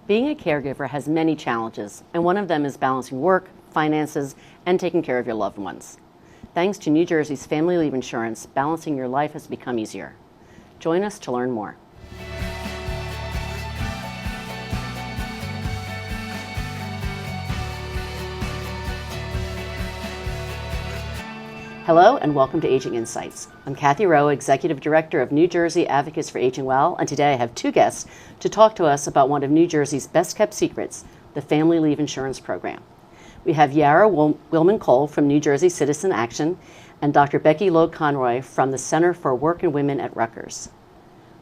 Being a caregiver has many challenges, and one of them is balancing work, finances, and taking care of your loved ones. Thanks to New Jersey's Family Leave Insurance, balancing your life has become easier. Join us to learn more. Hello and welcome to Aging Insights. I'm Kathy Rowe, Executive Director of New Jersey Advocates for Aging Well, and today I have two guests to talk to us about one of New Jersey's best-kept secrets, the Family Leave Insurance Program. We have Yara Willman-Cole from New Jersey Citizen Action and Dr. Becky Loeb-Conroy from the Center for Work and Women at Rutgers.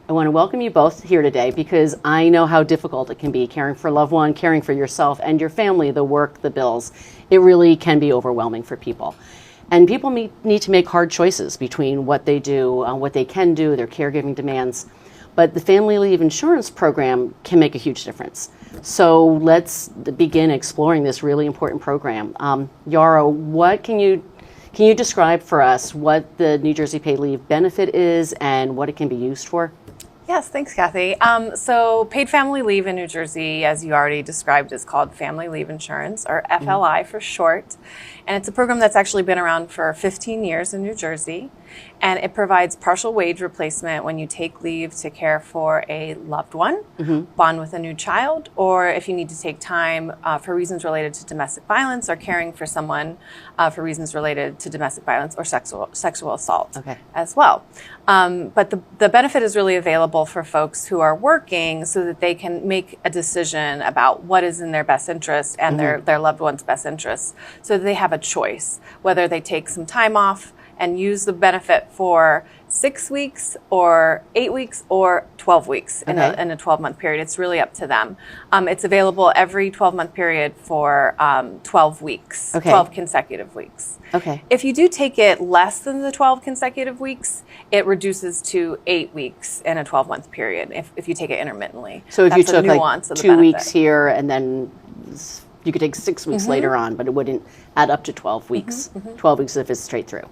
I want to welcome you both here today because I know how difficult it can be caring for a loved one, caring for yourself and your family, the work, the bills. It really can be overwhelming for people. And people need to make hard choices between what they do, what they can do, their caregiving demands. But the Family Leave Insurance Program can make a huge difference. So let's begin exploring this really important program. Yara, what can you describe for us what the New Jersey Paid Leave benefit is and what it can be used for? Yes, thanks, Kathy. So paid family leave in New Jersey, as you already described, is called Family Leave Insurance, or FLI for short. And it's a program that's actually been around for 15 years in New Jersey. And it provides partial wage replacement when you take leave to care for a loved one, bond with a new child, or if you need to take time for reasons related to domestic violence or caring for someone for reasons related to domestic violence or sexual assault as well. But the benefit is really available for folks who are working so that they can make a decision about what is in their best interest and their loved one's best interest, so that they have a choice, whether they take some time off and use the benefit for 6 weeks or 8 weeks or 12 weeks in a 12-month period. It's really up to them. It's available every 12-month period for 12 weeks, 12 consecutive weeks. If you do take it less than the 12 consecutive weeks, it reduces to 8 weeks in a 12-month period if you take it intermittently. So if That's you took like 2 weeks here and then you could take 6 weeks later on, but it wouldn't add up to 12 weeks. 12 weeks if it's straight through.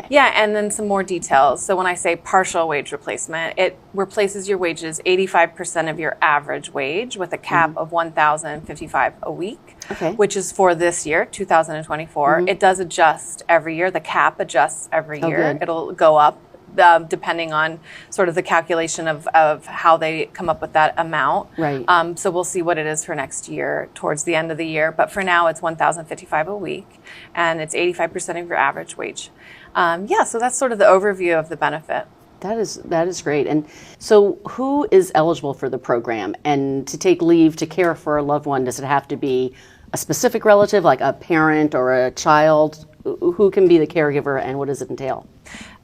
Yeah, and then some more details. So when I say partial wage replacement, it replaces your wages 85% of your average wage with a cap of $1,055 a week, which is for this year, 2024. It does adjust every year. The cap adjusts every year. Good. It'll go up depending on sort of the calculation of how they come up with that amount. So we'll see what it is for next year towards the end of the year. But for now, it's $1,055 a week, and it's 85% of your average wage. So that's sort of the overview of the benefit. That is great. And so who is eligible for the program? And to take leave to care for a loved one, does it have to be a specific relative, like a parent or a child? Who can be the caregiver, and what does it entail?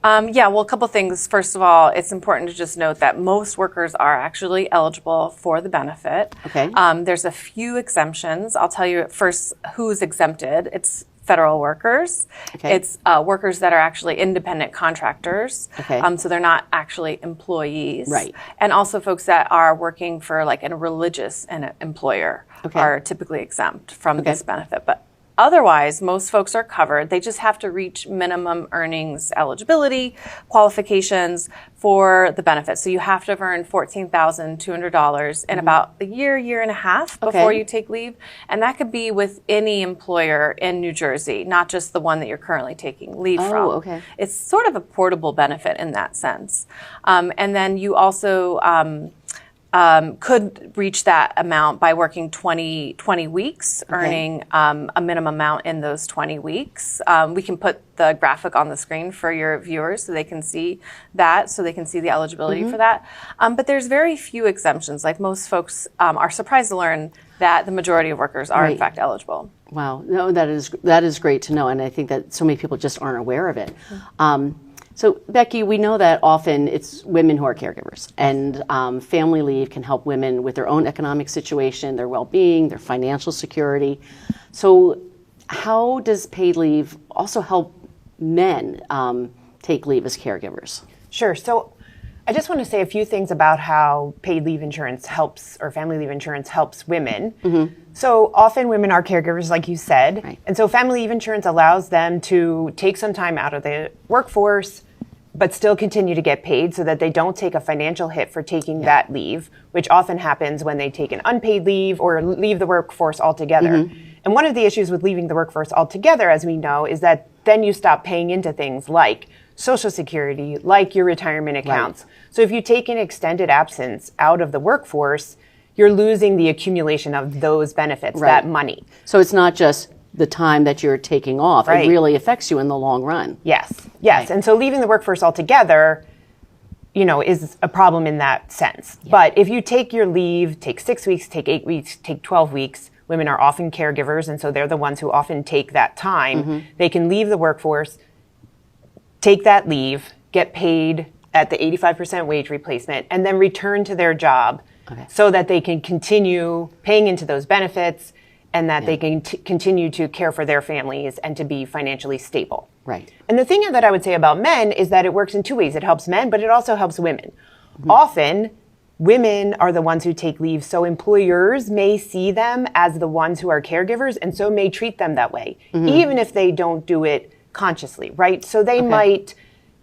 A couple things. First of all, it's important to just note that most workers are actually eligible for the benefit. There's a few exemptions. I'll tell you first who's exempted. It's federal workers. It's workers that are actually independent contractors. So they're not actually employees. And also folks that are working for like a religious employer are typically exempt from this benefit. But otherwise, most folks are covered. They just have to reach minimum earnings eligibility qualifications for the benefit. So you have to have earned $14,200 in about a year and a half before you take leave. And that could be with any employer in New Jersey, not just the one that you're currently taking leave from. It's sort of a portable benefit in that sense. And then you also could reach that amount by working 20 weeks, earning a minimum amount in those 20 weeks. We can put the graphic on the screen for your viewers so they can see that, so they can see the eligibility for that. But there's very few exemptions. Like most folks are surprised to learn that the majority of workers are in fact eligible. Wow, no, that is great to know, and I think that so many people just aren't aware of it. So, Becky, we know that often it's women who are caregivers, and family leave can help women with their own economic situation, their well-being, their financial security. So how does paid leave also help men take leave as caregivers? Sure. So I just want to say a few things about how paid leave insurance helps, or family leave insurance helps women. So often women are caregivers, like you said. And so family leave insurance allows them to take some time out of the workforce, but still continue to get paid so that they don't take a financial hit for taking that leave, which often happens when they take an unpaid leave or leave the workforce altogether. And one of the issues with leaving the workforce altogether, as we know, is that then you stop paying into things like Social Security, like your retirement accounts. So if you take an extended absence out of the workforce, you're losing the accumulation of those benefits, that money. So it's not just the time that you're taking off. It really affects you in the long run. Yes. And so leaving the workforce altogether, is a problem in that sense. But if you take your leave, take 6 weeks, take 8 weeks, take 12 weeks, women are often caregivers, and so they're the ones who often take that time. They can leave the workforce, take that leave, get paid at the 85% wage replacement, and then return to their job so that they can continue paying into those benefits and that they can continue to care for their families and to be financially stable. And the thing that I would say about men is that it works in two ways. It helps men, but it also helps women. Often, women are the ones who take leave, so employers may see them as the ones who are caregivers and so may treat them that way, even if they don't do it consciously, right? So they might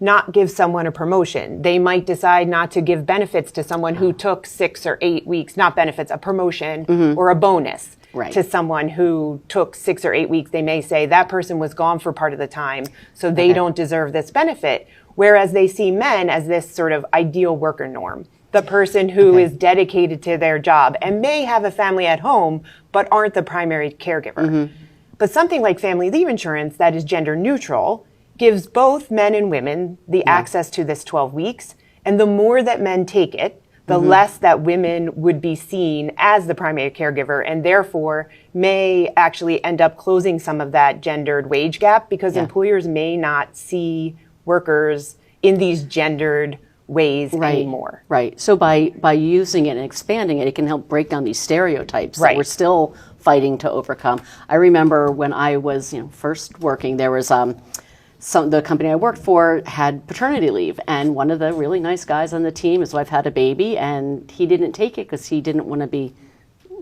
not give someone a promotion. They might decide not to give benefits to someone who took 6 or 8 weeks, not benefits, a promotion or a bonus to someone who took 6 or 8 weeks. They may say that person was gone for part of the time, so they don't deserve this benefit. Whereas they see men as this sort of ideal worker norm. The person who is dedicated to their job and may have a family at home, but aren't the primary caregiver. But something like family leave insurance that is gender neutral gives both men and women the access to this 12 weeks. And the more that men take it, the less that women would be seen as the primary caregiver and therefore may actually end up closing some of that gendered wage gap because employers may not see workers in these gendered ways anymore. So by using it and expanding it, it can help break down these stereotypes that we're still fighting to overcome. I remember when I was first working, there was the company I worked for had paternity leave, and one of the really nice guys on the team, his wife had a baby, and he didn't take it because he didn't want to be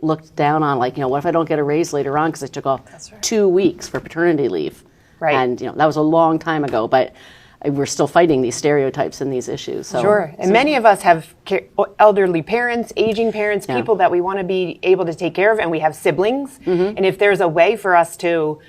looked down on, like, what if I don't get a raise later on because I took off 2 weeks for paternity leave. And that was a long time ago, but we're still fighting these stereotypes and these issues. So, and many of us have elderly parents, aging parents, people that we want to be able to take care of, and we have siblings. And if there's a way for us to,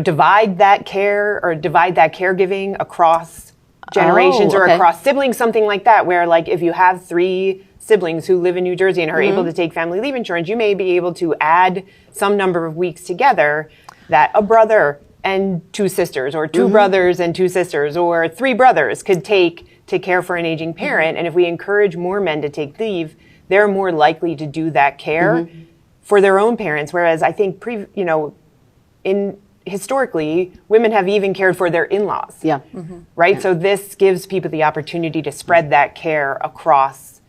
divide that care or divide that caregiving across generations or across siblings, something like that, where like if you have 3 siblings who live in New Jersey and are able to take family leave insurance, you may be able to add some number of weeks together that a brother and 2 sisters, or 2 brothers and 2 sisters, or 3 brothers could take to care for an aging parent. And if we encourage more men to take leave, they're more likely to do that care for their own parents. Whereas I think, historically, women have even cared for their in-laws. So this gives people the opportunity to spread that care across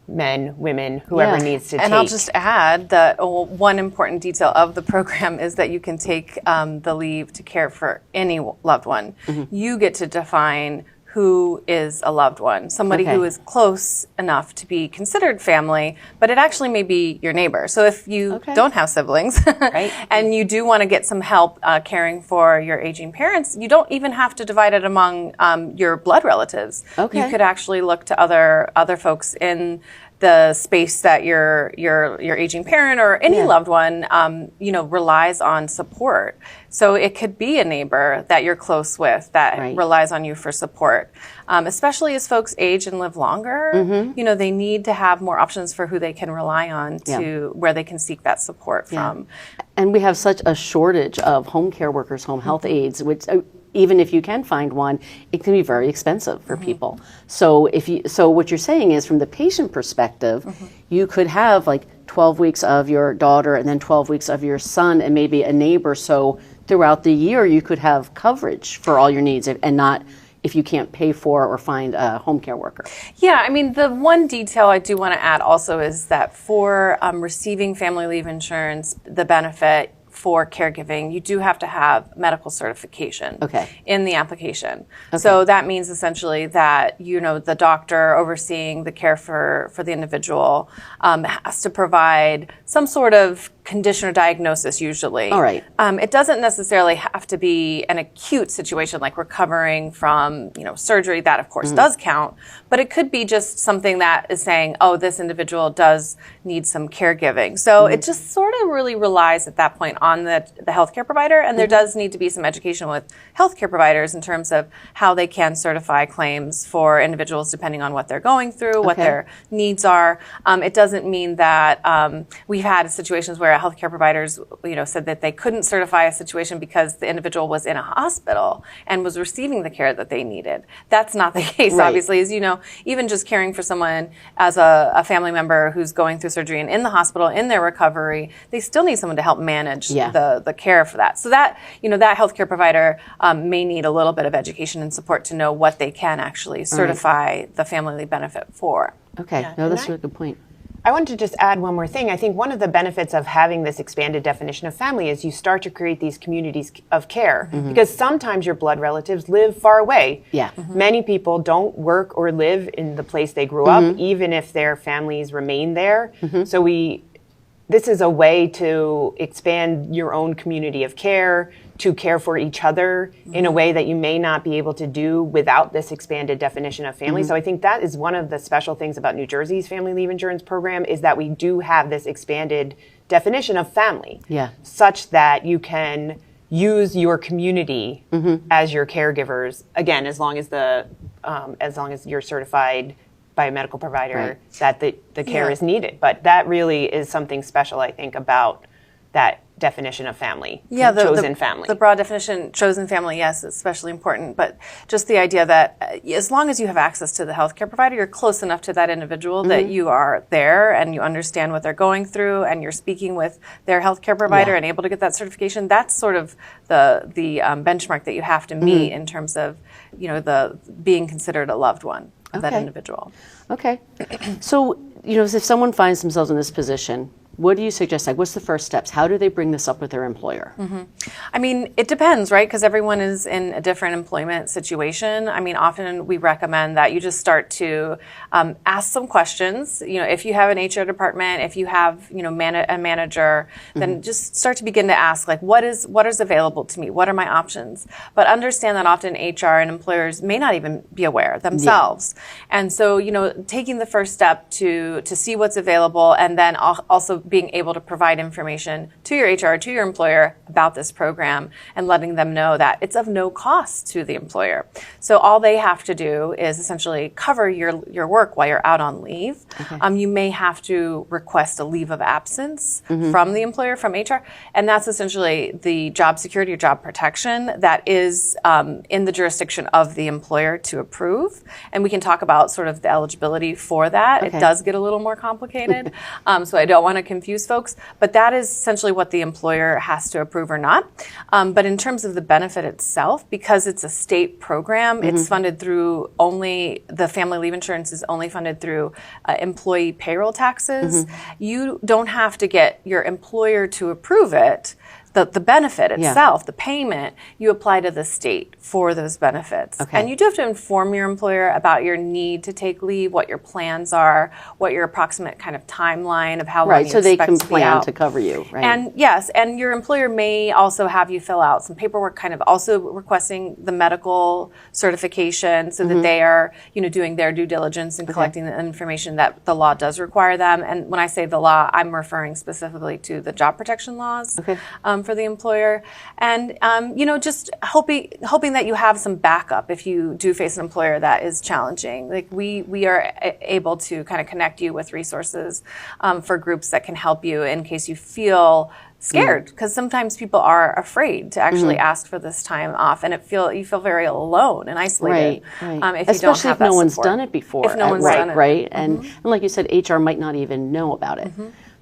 men, women, whoever needs to take. And I'll just add that one important detail of the program is that you can take the leave to care for any loved one. You get to define who is a loved one, somebody who is close enough to be considered family, but it actually may be your neighbor. So if you don't have siblings and you do want to get some help caring for your aging parents, you don't even have to divide it among your blood relatives. You could actually look to other folks in the space that your aging parent or any loved one relies on support. So it could be a neighbor that you're close with that relies on you for support. Especially as folks age and live longer, they need to have more options for who they can rely on to where they can seek that support from. And we have such a shortage of home care workers, home health aides, which even if you can find one, it can be very expensive for people. So what you're saying is, from the patient perspective, you could have like 12 weeks of your daughter and then 12 weeks of your son and maybe a neighbor. So throughout the year, you could have coverage for all your needs, and not if you can't pay for or find a home care worker. Yeah, I mean, the one detail I do want to add also is that for receiving family leave insurance, the benefit for caregiving, you do have to have medical certification in the application. So that means essentially that, the doctor overseeing the care for the individual has to provide some sort of condition or diagnosis usually. All right. It doesn't necessarily have to be an acute situation like recovering from, surgery. That of course does count, but it could be just something that is saying, oh, this individual does need some caregiving. So it just sort of really relies at that point on the healthcare provider, and there does need to be some education with healthcare providers in terms of how they can certify claims for individuals depending on what they're going through, what their needs are. It doesn't mean that we've had situations where healthcare providers, said that they couldn't certify a situation because the individual was in a hospital and was receiving the care that they needed. That's not the case, obviously. As you know, even just caring for someone as a family member who's going through surgery and in the hospital in their recovery, they still need someone to help manage the care for that. So that, that healthcare provider may need a little bit of education and support to know what they can actually certify the family leave benefit for. Okay, no, that's a really good point. I want to just add one more thing. I think one of the benefits of having this expanded definition of family is you start to create these communities of care, because sometimes your blood relatives live far away. Yeah. Many people don't work or live in the place they grew up, even if their families remain there. So this is a way to expand your own community of care, to care for each other in a way that you may not be able to do without this expanded definition of family. So I think that is one of the special things about New Jersey's family leave insurance program, is that we do have this expanded definition of family, such that you can use your community as your caregivers, again, as long as you're certified by a medical provider that the care is needed. But that really is something special, I think, about that definition of family, chosen family. The broad definition, chosen family, yes, it's especially important. But just the idea that as long as you have access to the healthcare provider, you're close enough to that individual that you are there and you understand what they're going through, and you're speaking with their healthcare provider and able to get that certification. That's sort of the benchmark that you have to meet in terms of the being considered a loved one of that individual. Okay. So, if someone finds themselves in this position, what do you suggest? Like, what's the first steps? How do they bring this up with their employer? I mean, it depends, right? Because everyone is in a different employment situation. I mean, often we recommend that you just start to ask some questions. If you have an HR department, if you have, a manager, then just start to begin to ask, like, what is available to me? What are my options? But understand that often HR and employers may not even be aware themselves. And so, taking the first step to see what's available, and then also being able to provide information to your HR, to your employer about this program, and letting them know that it's of no cost to the employer. So all they have to do is essentially cover your work while you're out on leave. You may have to request a leave of absence from the employer, from HR, and that's essentially the job security or job protection that is in the jurisdiction of the employer to approve. And we can talk about sort of the eligibility for that. It does get a little more complicated, so I don't want to confuse folks, but that is essentially what the employer has to approve or not. But in terms of the benefit itself, because it's a state program, it's funded through the family leave insurance is only funded through employee payroll taxes. You don't have to get your employer to approve it. The benefit itself, the payment, you apply to the state for those benefits. And you do have to inform your employer about your need to take leave, what your plans are, what your approximate kind of timeline of how long you expect to be out. So they can plan to cover you, right? And yes, and your employer may also have you fill out some paperwork, kind of also requesting the medical certification so that they are, doing their due diligence and collecting the information that the law does require them. And when I say the law, I'm referring specifically to the job protection laws. For the employer, and just hoping that you have some backup if you do face an employer that is challenging. Like we are able to kind of connect you with resources for groups that can help you in case you feel scared, because sometimes people are afraid to actually ask for this time off, and you feel very alone and isolated. If Especially you don't have if no that one's support. done it before. If no one's done it. Right. And like you said, HR might not even know about it.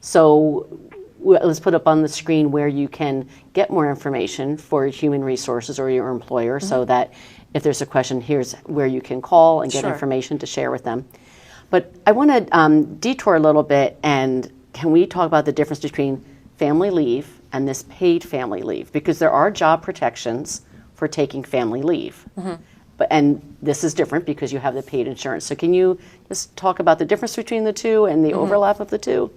So let's put up on the screen where you can get more information for human resources or your employer, so that if there's a question, here's where you can call and get information to share with them. But I want to detour a little bit, and can we talk about the difference between family leave and this paid family leave? Because there are job protections for taking family leave. And this is different because you have the paid insurance. So can you Let's talk about the difference between the two and the overlap of the two.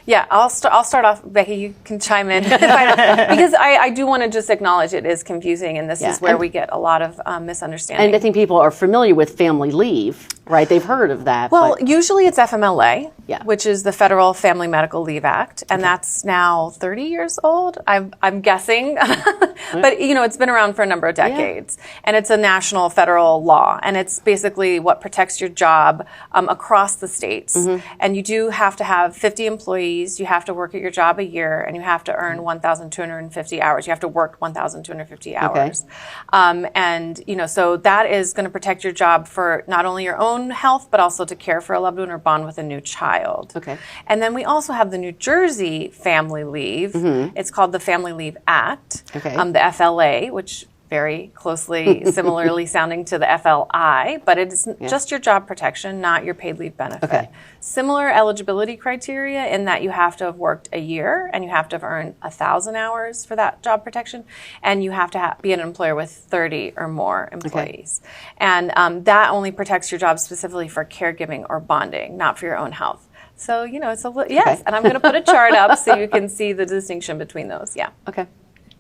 Yeah, I'll start off. Becky, you can chime in because I do want to just acknowledge it is confusing, and this is where we get a lot of misunderstanding. And I think people are familiar with family leave, right? They've heard of that. Well, usually it's FMLA, Yeah. which is the Federal Family Medical Leave Act, and that's now 30 years old, I'm guessing. But, it's been around for a number of decades, and it's a national federal law, and it's basically what protects your job across the states. And you do have to have 50 employees, you have to work at your job a year, and you have to earn 1,250 hours. You have to work 1,250 hours. So that is going to protect your job for not only your own health, but also to care for a loved one or bond with a new child. Okay. And then we also have the New Jersey Family Leave. It's called the Family Leave Act, the FLA, which very closely similarly sounding to the FLI, but it's just your job protection, not your paid leave benefit. Okay. Similar eligibility criteria in that you have to have worked a year and you have to have earned 1,000 hours for that job protection, and you have to be an employer with 30 or more employees. And that only protects your job specifically for caregiving or bonding, not for your own health. So, it's yes, and I'm going to put a chart up so you can see the distinction between those. Yeah. Okay.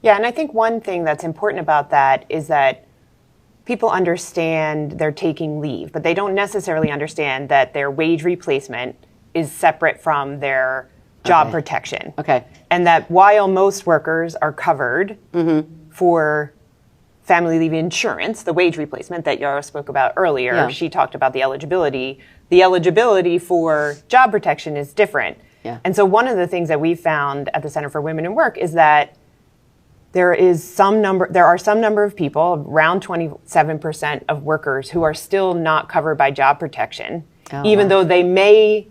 Yeah, and I think one thing that's important about that is that people understand they're taking leave, but they don't necessarily understand that their wage replacement is separate from their job protection. Okay. And that while most workers are covered for family leave insurance, the wage replacement that Yara spoke about earlier, she talked about the eligibility. The eligibility for job protection is different. Yeah. And so one of the things that we found at the Center for Women in Work is that there are some number of people, around 27% of workers, who are still not covered by job protection, even though they may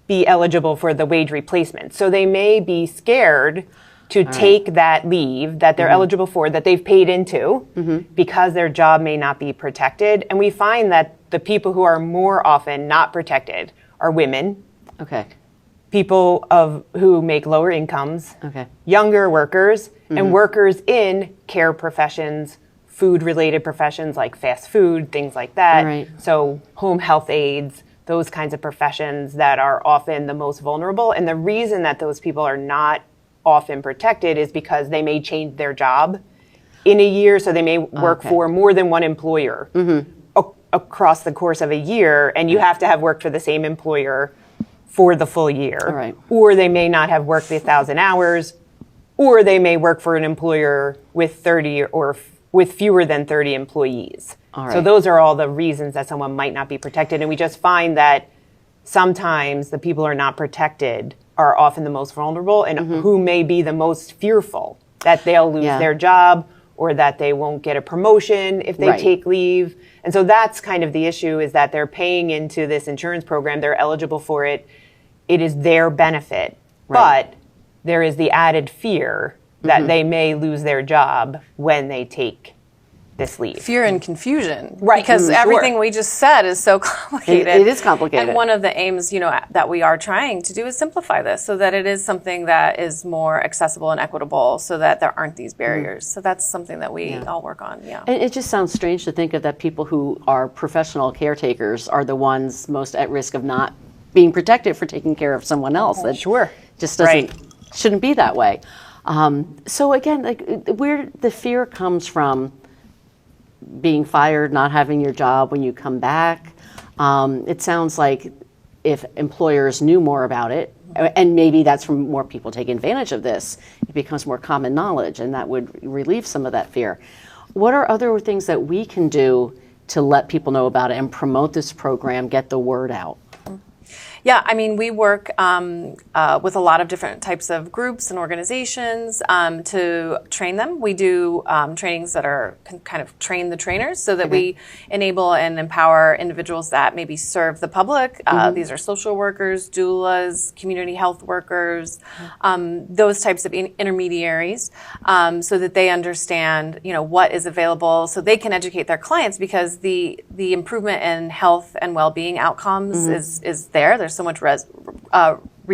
be eligible for the wage replacement. So they may be scared to take that leave that they're eligible for, that they've paid into, because their job may not be protected. And we find that the people who are more often not protected are women. Okay. People who make lower incomes, younger workers, and workers in care professions, food-related professions like fast food, things like that. Right. So home health aides, those kinds of professions that are often the most vulnerable. And the reason that those people are not often protected is because they may change their job in a year, so they may work for more than one employer across the course of a year, and you have to have worked for the same employer for the full year. Right. Or they may not have worked 1,000 hours, or they may work for an employer with 30 or with fewer than 30 employees. All So right. those are all the reasons that someone might not be protected. And we just find that sometimes the people who are not protected are often the most vulnerable and who may be the most fearful that they'll lose their job or that they won't get a promotion if they take leave. And so that's kind of the issue, is that they're paying into this insurance program, they're eligible for it, it is their benefit, but there is the added fear that they may lose their job when they take this leave. Fear and confusion. Right. Because everything we just said is so complicated. It is complicated. And one of the aims, that we are trying to do is simplify this so that it is something that is more accessible and equitable so that there aren't these barriers. So that's something that we all work on, And it just sounds strange to think of that people who are professional caretakers are the ones most at risk of not being protected for taking care of someone else. That just doesn't shouldn't be that way. So again, where the fear comes from, being fired, not having your job when you come back. It sounds like if employers knew more about it, and maybe that's from more people taking advantage of this, it becomes more common knowledge, and that would relieve some of that fear. What are other things that we can do to let people know about it and promote this program, get the word out? Yeah, I mean, we work with a lot of different types of groups and organizations to train them. We do trainings that are kind of train the trainers so that we enable and empower individuals that maybe serve the public. These are social workers, doulas, community health workers, those types of intermediaries, so that they understand, what is available, so they can educate their clients, because the improvement in health and well-being outcomes is there. There's so much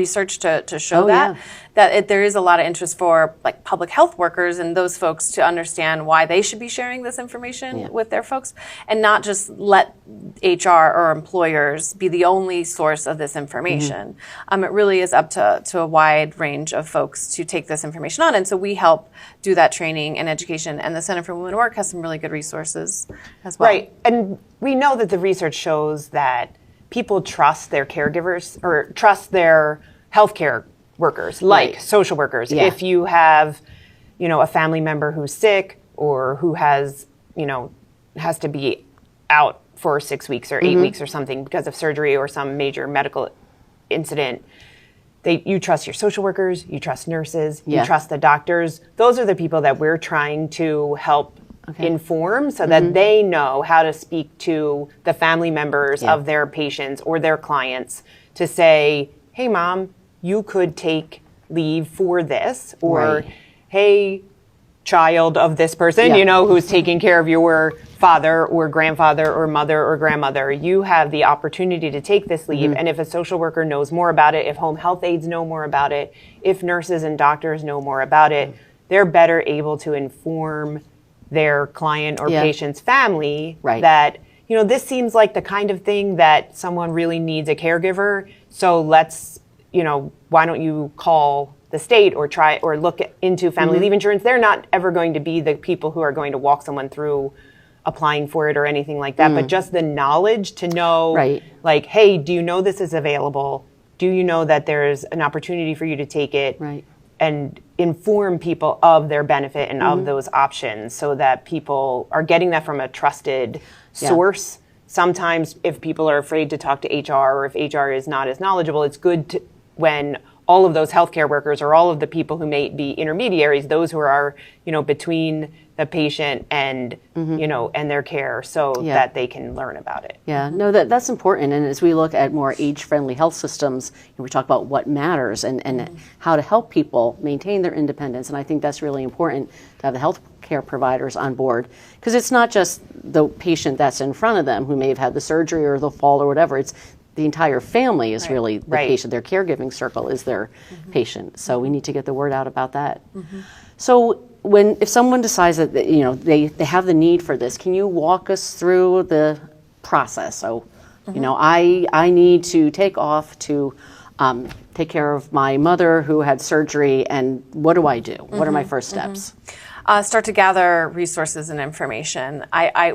research to show that there is a lot of interest for like public health workers and those folks to understand why they should be sharing this information with their folks, and not just let HR or employers be the only source of this information. It really is up to a wide range of folks to take this information on, and so we help do that training and education, and the Center for Women at Work has some really good resources as well. Right, and we know that the research shows that people trust their caregivers or trust their healthcare workers, like social workers. Yeah. If you have, a family member who's sick or who has, has to be out for 6 weeks or 8 weeks or something because of surgery or some major medical incident, you trust your social workers, you trust nurses, you trust the doctors. Those are the people that we're trying to help inform so that they know how to speak to the family members of their patients or their clients to say, hey, mom, you could take leave for this, or hey, child of this person, who's taking care of your father or grandfather or mother or grandmother, you have the opportunity to take this leave. And if a social worker knows more about it, if home health aides know more about it, if nurses and doctors know more about it, they're better able to inform their client or patient's family that, this seems like the kind of thing that someone really needs a caregiver. So let's, why don't you call the state or try or look into family leave insurance? They're not ever going to be the people who are going to walk someone through applying for it or anything like that, but just the knowledge to know, like, hey, do you know this is available? Do you know that there's an opportunity for you to take it? And inform people of their benefit and of those options so that people are getting that from a trusted source. Sometimes if people are afraid to talk to HR or if HR is not as knowledgeable, it's good when all of those healthcare workers or all of the people who may be intermediaries, those who are, between the patient and, and their care so that they can learn about it. Yeah, no, that's important. And as we look at more age-friendly health systems, we talk about what matters and how to help people maintain their independence. And I think that's really important to have the health care providers on board, because it's not just the patient that's in front of them who may have had the surgery or the fall or whatever. It's the entire family is really the patient. Their caregiving circle is their patient. So we need to get the word out about that. So if someone decides that they have the need for this, can you walk us through the process? So, I need to take off to take care of my mother who had surgery, and what do I do? What are my first steps? Start to gather resources and information.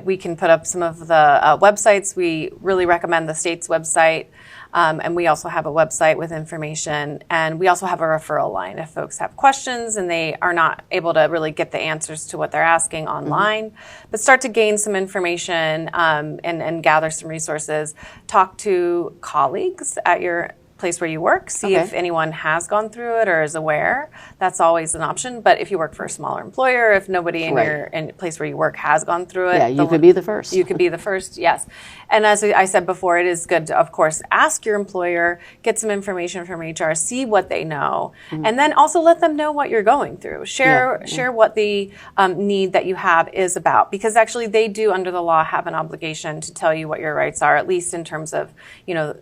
We can put up some of the websites. We really recommend the state's website. And we also have a website with information, and we also have a referral line if folks have questions and they are not able to really get the answers to what they're asking online. But start to gain some information and gather some resources. Talk to colleagues at your place where you work, see if anyone has gone through it or is aware. That's always an option. But if you work for a smaller employer, if nobody in your place where you work has gone through it, you could be the first. You could be the first, yes. And as I said before, it is good to, of course, ask your employer, get some information from HR, see what they know, and then also let them know what you're going through. Share what the need that you have is about, because actually they do, under the law, have an obligation to tell you what your rights are, at least in terms of,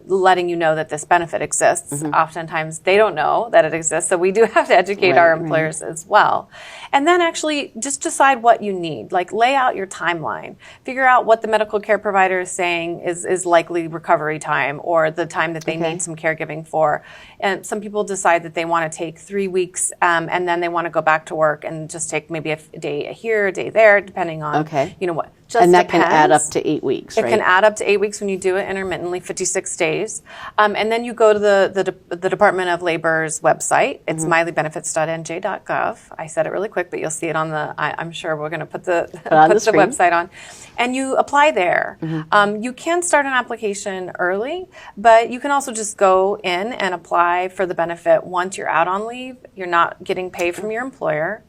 letting you know that this benefit exists. Oftentimes they don't know that it exists, so we do have to educate our employers as well. And then actually just decide what you need. Like, lay out your timeline. Figure out what the medical care provider is saying is likely recovery time, or the time that they need some caregiving for. And some people decide that they want to take 3 weeks and then they want to go back to work and just take maybe a day here, a day there, depending on what. Just and that depends. Can add up to 8 weeks, right? It can add up to 8 weeks when you do it intermittently, 56 days. And then you go to the Department of Labor's website. It's mileybenefits.nj.gov. I said it really quick, but you'll see it on I'm sure we're going to put the website on. And you apply there. You can start an application early, but you can also just go in and apply for the benefit once you're out on leave. You're not getting paid from your employer.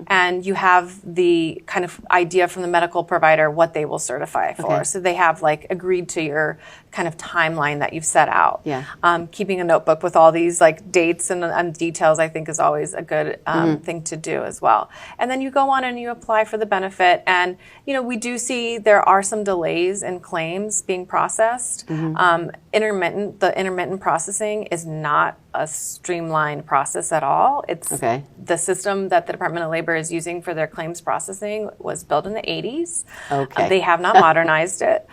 And you have the kind of idea from the medical provider what they will certify for. So they have agreed to your kind of timeline that you've set out. Yeah. Keeping a notebook with all these like dates and details, I think, is always a good thing to do as well. And then you go on and you apply for the benefit. And, you know, we do see there are some delays in claims being processed. The intermittent processing is not a streamlined process at all. It's the system that the Department of Labor is using for their claims processing was built in the 80s. They have not modernized it.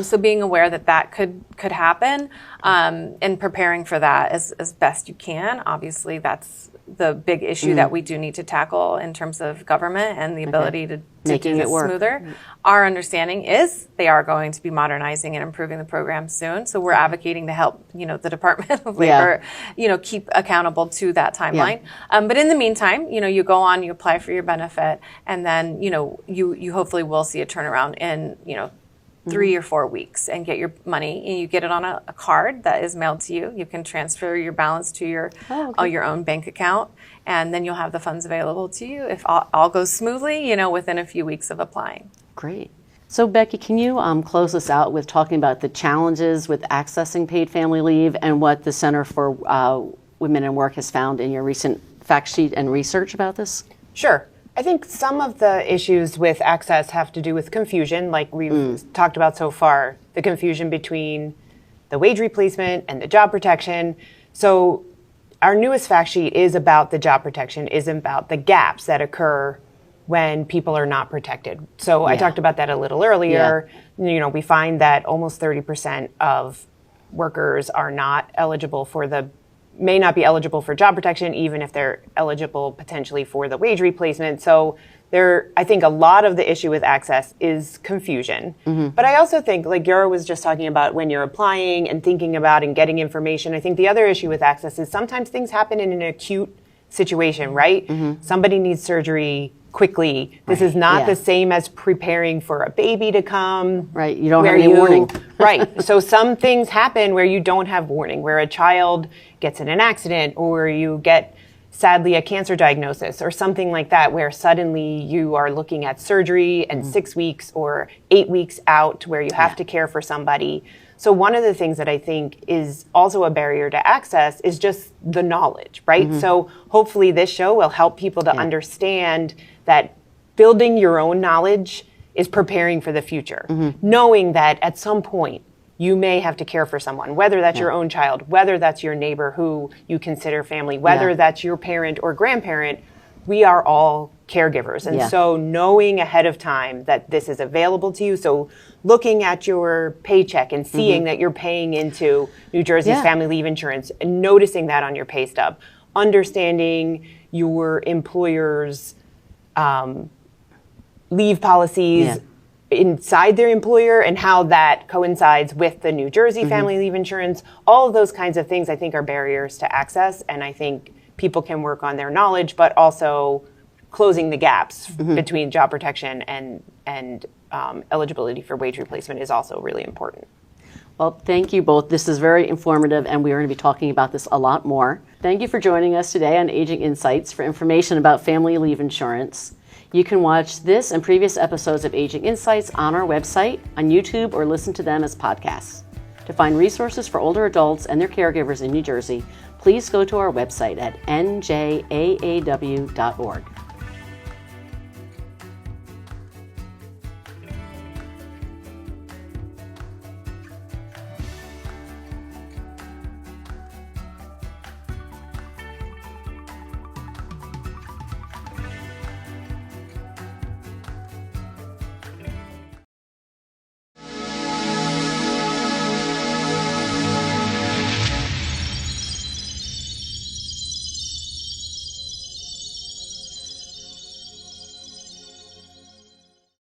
So being aware that that could happen and preparing for that as best you can. Obviously, that's the big issue that we do need to tackle in terms of government and the ability to making do it work smoother. Our understanding is they are going to be modernizing and improving the program soon. So we're advocating to help, you know, the Department of Labor, you know, keep accountable to that timeline. But in the meantime, you know, you go on, you apply for your benefit, and then, you know, you hopefully will see a turnaround in, you know, 3 or 4 weeks and get your money, and you get it on a card that is mailed to you. You can transfer your balance to your own bank account, and then you'll have the funds available to you if all goes smoothly, you know, within a few weeks of applying. Great. So Becky, can you close us out with talking about the challenges with accessing paid family leave and what the Center for Women in Work has found in your recent fact sheet and research about this? Sure. I think some of the issues with access have to do with confusion, like we've talked about so far, the confusion between the wage replacement and the job protection. So our newest fact sheet is about the job protection, is about the gaps that occur when people are not protected. So I talked about that a little earlier. You know, we find that almost 30% of workers are not eligible for may not be eligible for job protection, even if they're eligible potentially for the wage replacement. So I think a lot of the issue with access is confusion. But I also think, like Yara was just talking about, when you're applying and thinking about and getting information, I think the other issue with access is sometimes things happen in an acute situation, right? Somebody needs surgery quickly. This is not the same as preparing for a baby to come. Right, you don't have any warning. Right, so some things happen where you don't have warning, where a child gets in an accident, or you get, sadly, a cancer diagnosis or something like that, where suddenly you are looking at surgery and 6 weeks or 8 weeks out where you have to care for somebody. So one of the things that I think is also a barrier to access is just the knowledge, right? So hopefully this show will help people to understand that building your own knowledge is preparing for the future. Knowing that at some point you may have to care for someone, whether that's your own child, whether that's your neighbor who you consider family, whether that's your parent or grandparent, we are all caregivers. And so knowing ahead of time that this is available to you, so looking at your paycheck and seeing that you're paying into New Jersey's family leave insurance and noticing that on your pay stub, understanding your employer's leave policies inside their employer and how that coincides with the New Jersey family leave insurance. All of those kinds of things I think are barriers to access, and I think people can work on their knowledge, but also closing the gaps between job protection and eligibility for wage replacement is also really important. Well, thank you both. This is very informative, and we are going to be talking about this a lot more. Thank you for joining us today on Aging Insights. For information about family leave insurance, you can watch this and previous episodes of Aging Insights on our website, on YouTube, or listen to them as podcasts. To find resources for older adults and their caregivers in New Jersey, please go to our website at njaaw.org.